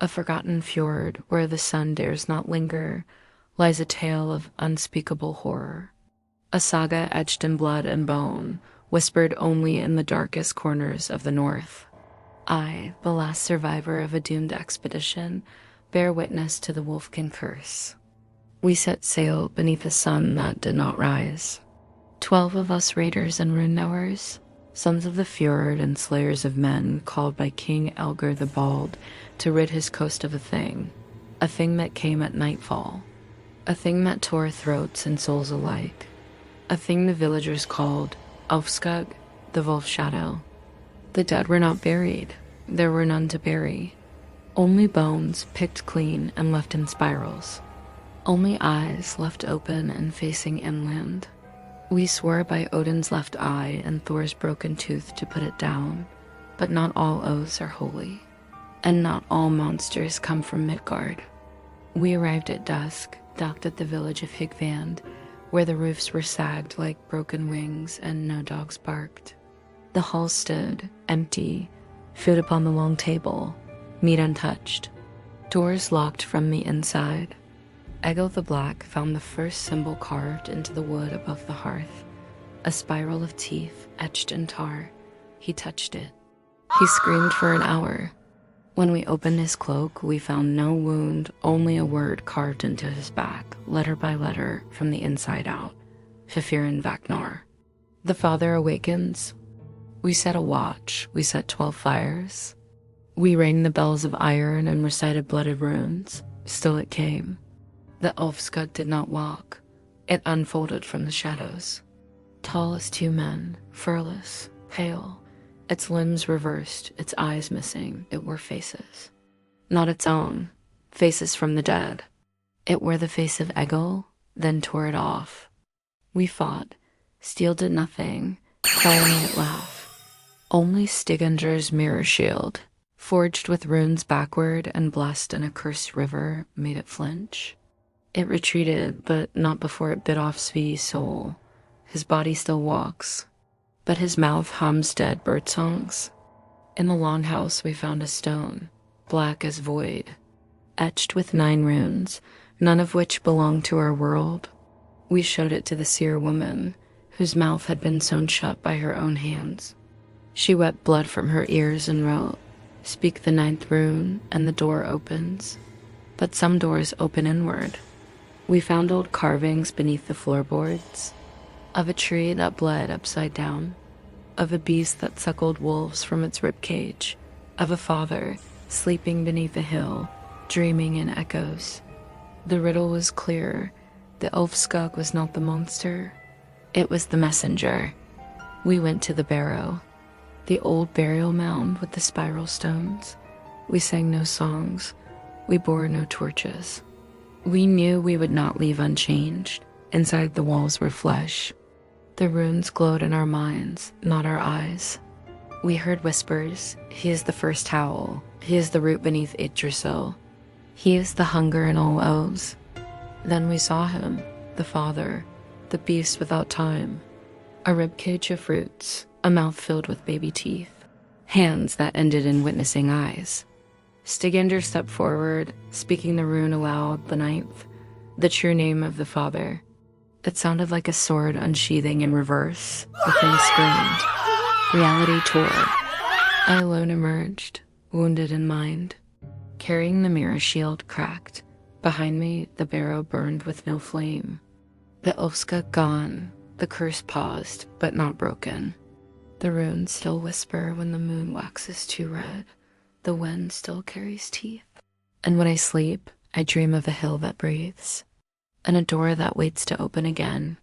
A forgotten fjord where the sun dares not linger lies a tale of unspeakable horror. A saga etched in blood and bone, whispered only in the darkest corners of the north. I, the last survivor of a doomed expedition, bear witness to the Wulfkin Curse. We set sail beneath a sun that did not rise. 12 of us raiders and rune knowers, sons of the fjord and slayers of men called by King Elgar the Bald to rid his coast of a thing that came at nightfall, a thing that tore throats and souls alike, a thing the villagers called Ulfskug, the Wolf Shadow. The dead were not buried. There were none to bury. Only bones picked clean and left in spirals. Only eyes left open and facing inland. We swore by Odin's left eye and Thor's broken tooth to put it down, but not all oaths are holy, and not all monsters come from Midgard. We arrived at dusk, docked at the village of Higvand, where the roofs were sagged like broken wings and no dogs barked. The hall stood, empty, food upon the long table, meat untouched, doors locked from the inside. Egil the Black found the first symbol carved into the wood above the hearth, a spiral of teeth etched in tar. He touched it. He screamed for an hour. When we opened his cloak, we found no wound, only a word carved into his back, letter by letter, from the inside out. Fifirin Vaknar. The father awakens. We set a watch. We set 12 fires. We rang the bells of iron and recited blooded runes. Still it came. The Ulfskug did not walk. It unfolded from the shadows. Tall as 2 men, furless, pale, its limbs reversed, its eyes missing. It wore faces. Not its own, faces from the dead. It wore the face of Egil, then tore it off. We fought. Steel did nothing. Fire made it laugh. Only Stigunder's mirror shield, forged with runes backward and blessed in a cursed river, made it flinch. It retreated, but not before it bit off Svi's soul. His body still walks, but his mouth hums dead bird songs. In the longhouse we found a stone, black as void, etched with 9 runes, none of which belonged to our world. We showed it to the seer woman, whose mouth had been sewn shut by her own hands. She wept blood from her ears and wrote, "Speak the 9th rune, and the door opens." But some doors open inward. We found old carvings beneath the floorboards, of a tree that bled upside down, of a beast that suckled wolves from its ribcage, of a father sleeping beneath a hill, dreaming in echoes. The riddle was clear. The Ulfskug was not the monster. It was the messenger. We went to the barrow, the old burial mound with the spiral stones. We sang no songs. We bore no torches. We knew we would not leave unchanged. Inside the walls were flesh. The runes glowed in our minds, not our eyes. We heard whispers. He is the first howl. He is the root beneath Yggdrasil. He is the hunger in all elves. Then we saw him, the father, the beast without time. A ribcage of roots, a mouth filled with baby teeth, hands that ended in witnessing eyes. Stigander stepped forward, speaking the rune aloud, the 9th, the true name of the father. It sounded like a sword unsheathing in reverse. The thing screamed. Reality tore. I alone emerged, wounded in mind. Carrying the mirror shield cracked. Behind me, the barrow burned with no flame. The Ulfskug gone. The curse paused, but not broken. The runes still whisper when the moon waxes too red. The wind still carries teeth. And when I sleep, I dream of a hill that breathes, and a door that waits to open again.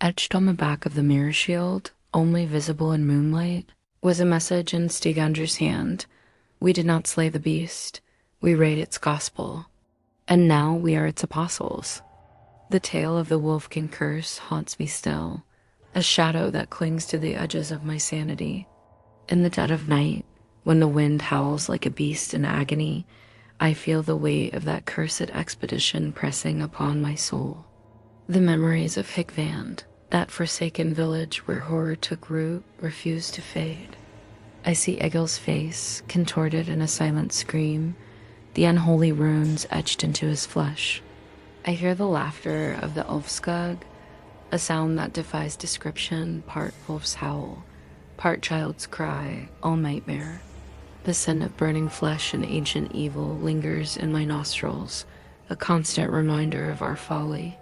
Etched on the back of the mirror shield, only visible in moonlight, was a message in Stigander's hand. We did not slay the beast. We read its gospel. And now we are its apostles. The tale of the Wulfkin Curse haunts me still, a shadow that clings to the edges of my sanity. In the dead of night, when the wind howls like a beast in agony, I feel the weight of that cursed expedition pressing upon my soul. The memories of Higvand, that forsaken village where horror took root, refused to fade. I see Egil's face, contorted in a silent scream, the unholy runes etched into his flesh. I hear the laughter of the Ulfskug, a sound that defies description, part wolf's howl, part child's cry, all nightmare. The scent of burning flesh and ancient evil lingers in my nostrils, a constant reminder of our folly.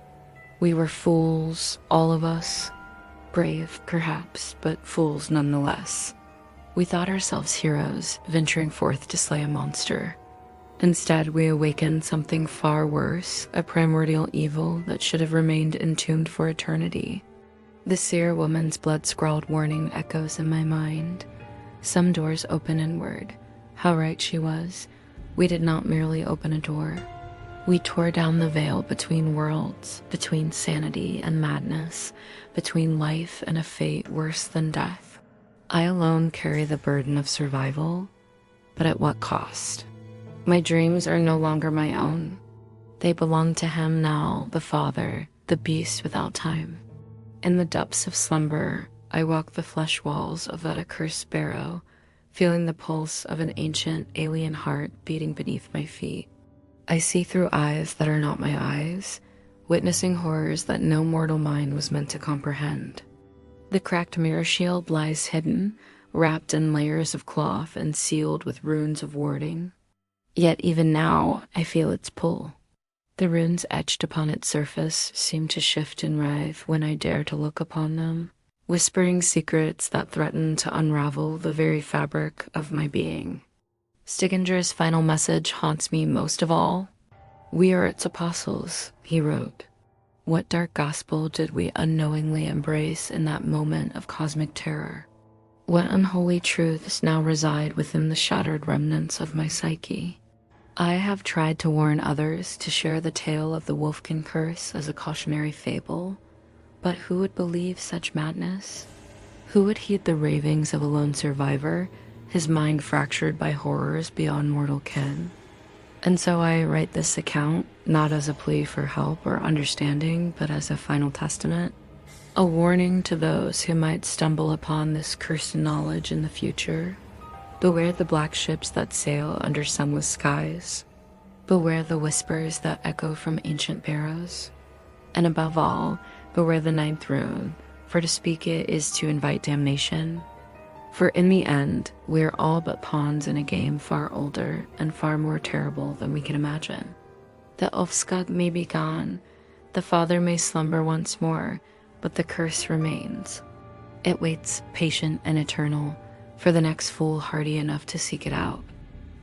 We were fools, all of us. Brave, perhaps, but fools nonetheless. We thought ourselves heroes, venturing forth to slay a monster. Instead, we awakened something far worse, a primordial evil that should have remained entombed for eternity. The seer woman's blood-scrawled warning echoes in my mind. Some doors open inward. How right she was. We did not merely open a door. We tore down the veil between worlds, between sanity and madness, between life and a fate worse than death. I alone carry the burden of survival, but at what cost? My dreams are no longer my own. They belong to him now, the Father, the beast without time. In the depths of slumber, I walk the flesh walls of that accursed sparrow, feeling the pulse of an ancient alien heart beating beneath my feet. I see through eyes that are not my eyes, witnessing horrors that no mortal mind was meant to comprehend. The cracked mirror shield lies hidden, wrapped in layers of cloth and sealed with runes of warding. Yet even now, I feel its pull. The runes etched upon its surface seem to shift and writhe when I dare to look upon them, whispering secrets that threaten to unravel the very fabric of my being. Stigginger's final message haunts me most of all. "We are its apostles," he wrote. What dark gospel did we unknowingly embrace in that moment of cosmic terror? What unholy truths now reside within the shattered remnants of my psyche? I have tried to warn others to share the tale of the Wulfkin Curse as a cautionary fable, but who would believe such madness? Who would heed the ravings of a lone survivor, his mind fractured by horrors beyond mortal ken? And so I write this account, not as a plea for help or understanding, but as a final testament, a warning to those who might stumble upon this cursed knowledge in the future. Beware the black ships that sail under sunless skies. Beware the whispers that echo from ancient barrows. And above all, beware the ninth rune, for to speak it is to invite damnation. For in the end, we are all but pawns in a game far older and far more terrible than we can imagine. The Ulfskug may be gone, the Father may slumber once more, but the curse remains. It waits, patient and eternal, for the next fool hardy enough to seek it out.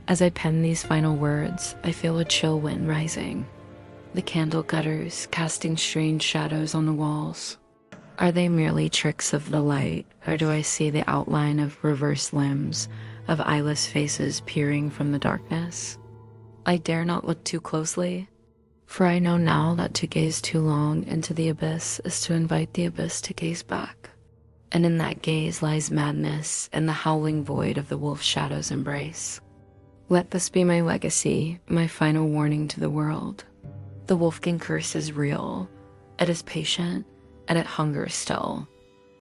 As I pen these final words, I feel a chill wind rising. The candle gutters casting strange shadows on the walls. Are they merely tricks of the light, or do I see the outline of reversed limbs, of eyeless faces peering from the darkness? I dare not look too closely, for I know now that to gaze too long into the abyss is to invite the abyss to gaze back. And in that gaze lies madness and the howling void of the wolf shadow's embrace. Let this be my legacy, my final warning to the world. The Wulfkin Curse is real. It is patient, and it hungers still.